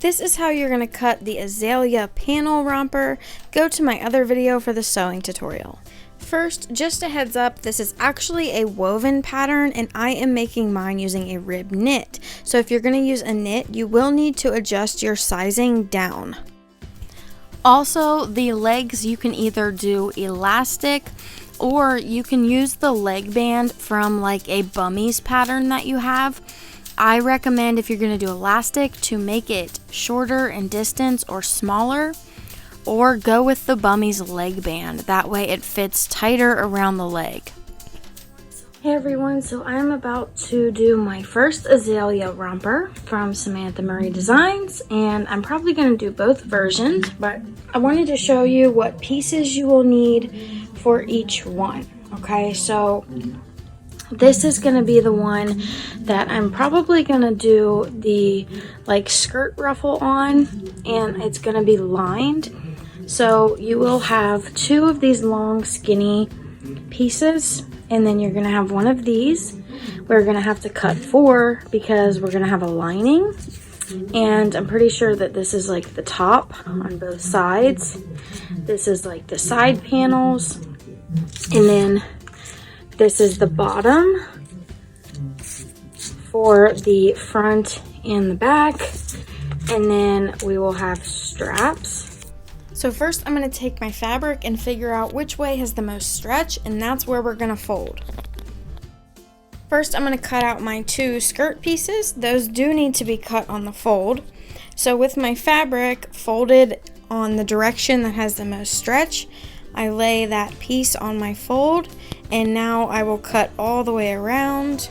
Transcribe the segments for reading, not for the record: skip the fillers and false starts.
This is how you're going to cut the Azalea panel romper. Go to my other video for the sewing tutorial. First, just a heads up, this is actually a woven pattern and I am making mine using a rib knit. So if you're going to use a knit, you will need to adjust your sizing down. Also, the legs you can either do elastic or you can use the leg band from like a bummies pattern that you have. I recommend if you're going to do elastic to make it shorter in distance or smaller, or go with the bummies leg band. That way it fits tighter around the leg. Hey everyone, so I'm about to do my first Azalea romper from Samantha Murray Designs, and I'm probably going to do both versions, but I wanted to show you what pieces you will need for each one. Okay, so this is going to be the one that I'm probably going to do the like skirt ruffle on, and it's going to be lined. So you will have two of these long skinny pieces, and then you're going to have one of these. We're going to have to cut 4 because we're going to have a lining, and I'm pretty sure that this is like the top on both sides. This is like the side panels, and then this is the bottom for the front and the back, and then we will have straps. So first I'm going to take my fabric and figure out which way has the most stretch, and that's where we're going to fold. First I'm going to cut out my 2 skirt pieces. Those do need to be cut on the fold. So with my fabric folded on the direction that has the most stretch, I lay that piece on my fold, and now I will cut all the way around,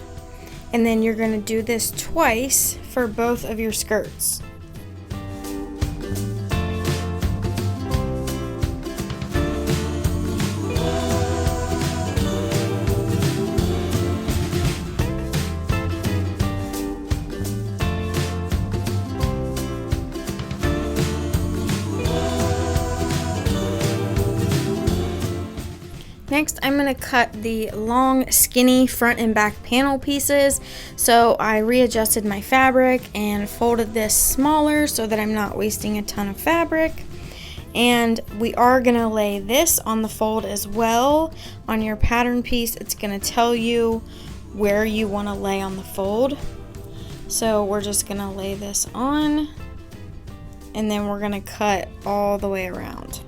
and then you're going to do this twice for both of your skirts. Next, I'm going to cut the long, skinny front and back panel pieces. So I readjusted my fabric and folded this smaller so that I'm not wasting a ton of fabric. And we are going to lay this on the fold as well. On your pattern piece, it's going to tell you where you want to lay on the fold. So we're just going to lay this on, and then we're going to cut all the way around.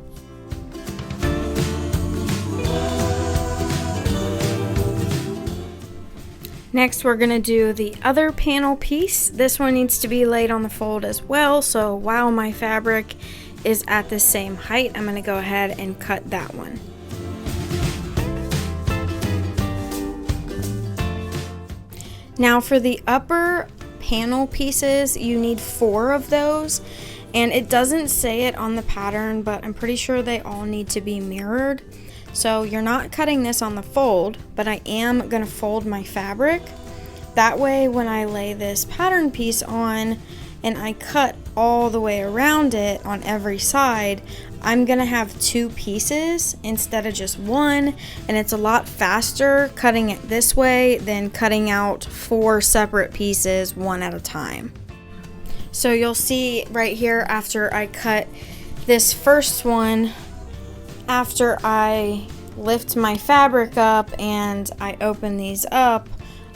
Next, we're going to do the other panel piece. This one needs to be laid on the fold as well, so while my fabric is at the same height, I'm going to go ahead and cut that one. Now for the upper panel pieces, you need 4 of those, and it doesn't say it on the pattern, but I'm pretty sure they all need to be mirrored. So you're not cutting this on the fold, but I am going to fold my fabric. That way when I lay this pattern piece on and I cut all the way around it on every side, I'm going to have 2 pieces instead of just 1, and it's a lot faster cutting it this way than cutting out 4 separate pieces one at a time. So you'll see right here after I cut this first one, after I lift my fabric up and I open these up,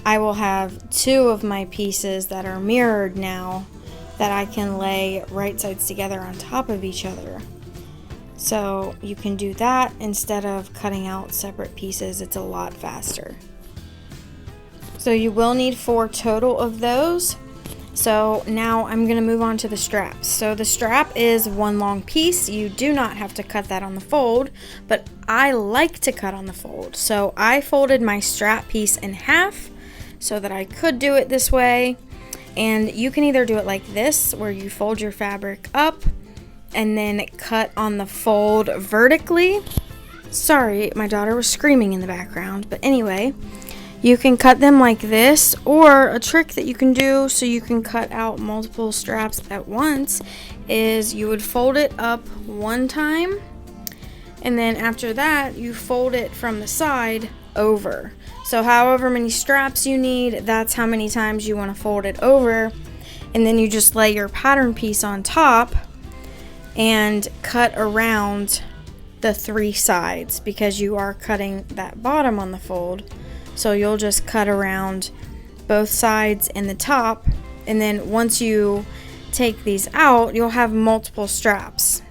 I will have 2 of my pieces that are mirrored now that I can lay right sides together on top of each other. So you can do that instead of cutting out separate pieces. It's a lot faster. So you will need 4 total of those. So now I'm going to move on to the straps. So the strap is 1 long piece. You do not have to cut that on the fold, but I like to cut on the fold. So I folded my strap piece in half so that I could do it this way. And you can either do it like this, where you fold your fabric up and then cut on the fold vertically. Sorry, my daughter was screaming in the background, but anyway, you can cut them like this, or a trick that you can do so you can cut out multiple straps at once is you would fold it up 1 time, and then after that you fold it from the side over. So however many straps you need, that's how many times you want to fold it over. and then you just lay your pattern piece on top and cut around the 3 sides, because you are cutting that bottom on the fold. So you'll just cut around both sides and the top, and then once you take these out, you'll have multiple straps.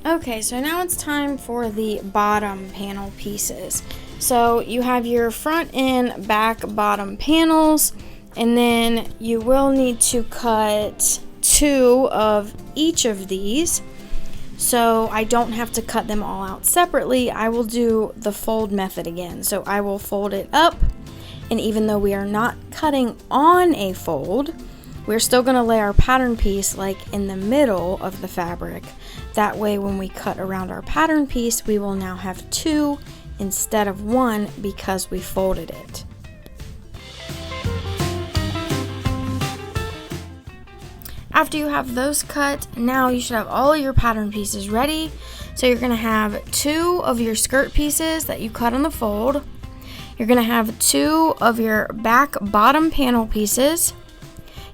Okay, so now it's time for the bottom panel pieces. So you have your front and back bottom panels, and then you will need to cut 2 of each of these. So I don't have to cut them all out separately. I will do the fold method again. So I will fold it up, and even though we are not cutting on a fold, we're still going to lay our pattern piece like in the middle of the fabric. That way when we cut around our pattern piece, we will now have 2 instead of 1 because we folded it. After you have those cut, now you should have all of your pattern pieces ready. So you're going to have 2 of your skirt pieces that you cut on the fold. You're going to have 2 of your back bottom panel pieces.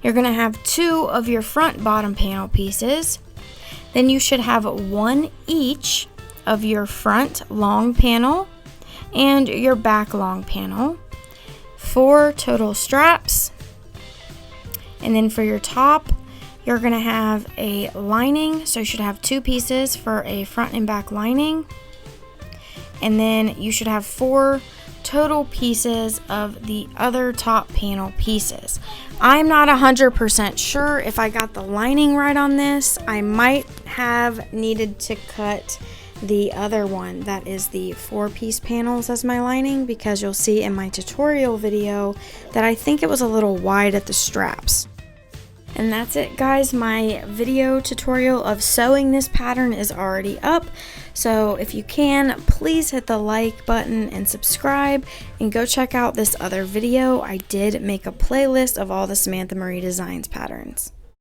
You're going to have 2 of your front bottom panel pieces. Then you should have 1 each of your front long panel and your back long panel. 4 total straps. And then for your top, you're going to have a lining. So you should have 2 pieces for a front and back lining. And then you should have 4 total pieces of the other top panel pieces. I'm not 100% sure if I got the lining right on this. I might have needed to cut the other one, that is the 4-piece panels, as my lining, because you'll see in my tutorial video that I think it was a little wide at the straps. And that's it, guys. My video tutorial of sewing this pattern is already up. So if you can, please hit the like button and subscribe, and go check out this other video. I did make a playlist of all the Samantha Marie Designs patterns.